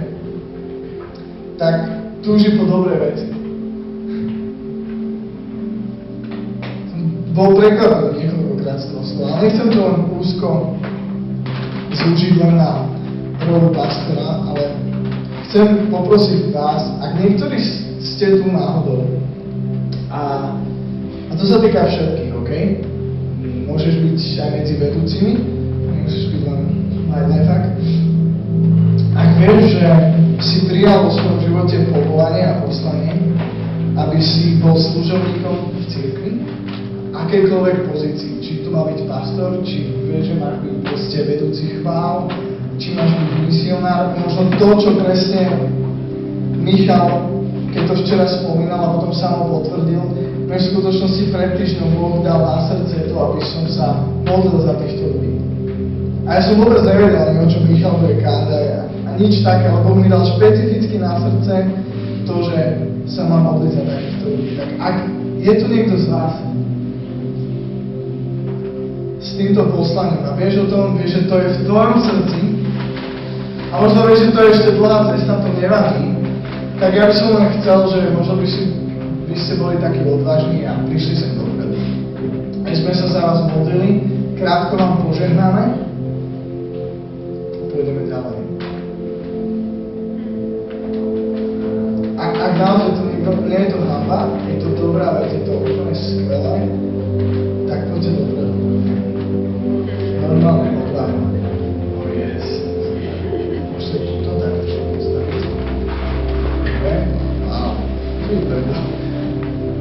tak túži po dobré veci. Bol prekvapený niekoľkokrát z toho slova, ale nechcem to len úzko zúžiť len na rolu pastora, ale chcem poprosiť vás, ak niektorí ste tu náhodou, a to sa týka všetkých, OK? Môžeš byť aj medzi vedúcimi, nemusíš byť len fakt. Ak vieš, že si prijal vo svojom živote povolanie a poslanie, aby si bol služobníkom v cirkvi, akejkoľvek pozícii, či to má byť pastor, či vieš, že máš byť proste vedúci chvál, či máš byť misionár, možno to, čo presne Michal, keď to včera spomínal a potom sám ho potvrdil, v skutočnosti pred týždňom Boh dal na srdce to, aby som sa modlil za týchto ľudí. A ja som vôbec nevedel, o čom Michal bude kázať a nič také, ale Boh mi dal špecificky na srdce to, že sa mám modliť za takýchto ľudí. Tak ak je tu niekto z vás s týmto poslaním a vieš o tom, vieš, že to je v tvojom srdci a možno vieš, že to je ešte dlhá cesta, to nevadí, tak ja by som len chcel, že možno by ste boli takí odvážni a prišli sem dopredu. My sme sa za vás modlili, krátko vám požehnáme a pôjdeme ďalej. Ak naozaj to nie je to hanba, je to dobrá vec, je to úplne skvelé, tak poďte dopredu. Normálne odvážne. Oh yes. Môžete to tak postaviť. Okay? Wow. Super.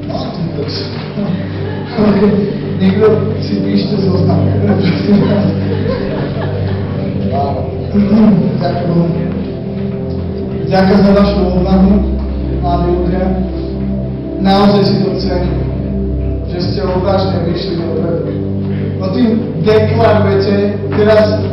No, to je okay. Niekto si píšte zoznam. Wow. Ďakujem. Ďakujem za vašu odvahu, mladí ľudia. Naozaj si to cením, že ste odvážne vyšli dopredu. No tým deklarujete, teraz,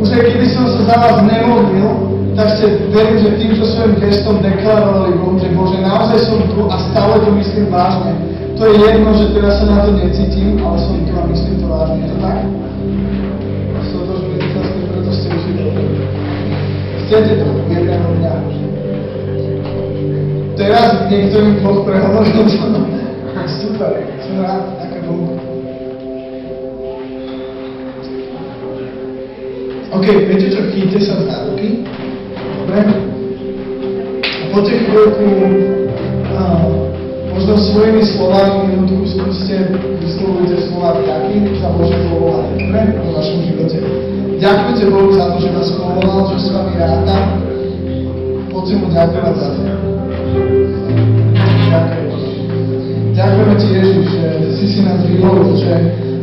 už aj keby som sa za vás nemodlil, tak ste verím, že týmto svojim gestom deklarovali Bohu, že Bože, naozaj som tu a stále to myslím vážne. To je jedno, že teraz sa na to necítim, ale som tu a myslím to vážne. Je to tak? Preto ste vyšli dopredu. Chcete to jedného dňa. Teraz niektorým Boh prehovoril. Super, som rád, také Bohu. OK, viete čo, chyťte sa za ruky. Dobre? A poďte chvíľku, možno svojimi slovami, minútku skúste, vyslovujte slova vďaky za Božie povolanie. Dobre? V vašom živote. Ďakujte Bohu za to, že vás povolal, že s vami ráta. Poďte mu ďakovať za to. Ďakujeme Ti, Ježiš, že si nás vyvolil,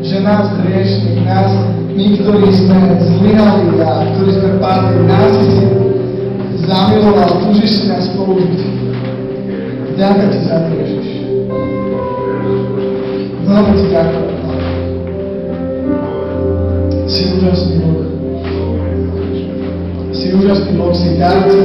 že nás hriešných, my, ktorí sme zlyhali a ktorí sme padli, nás si zamiloval, túžiš si nás použiť. Ďakujem Ti za to, Ježiš. Veľmi Ti ďakujem. Si úžasný Boh. Si úžasný Boh, si darca.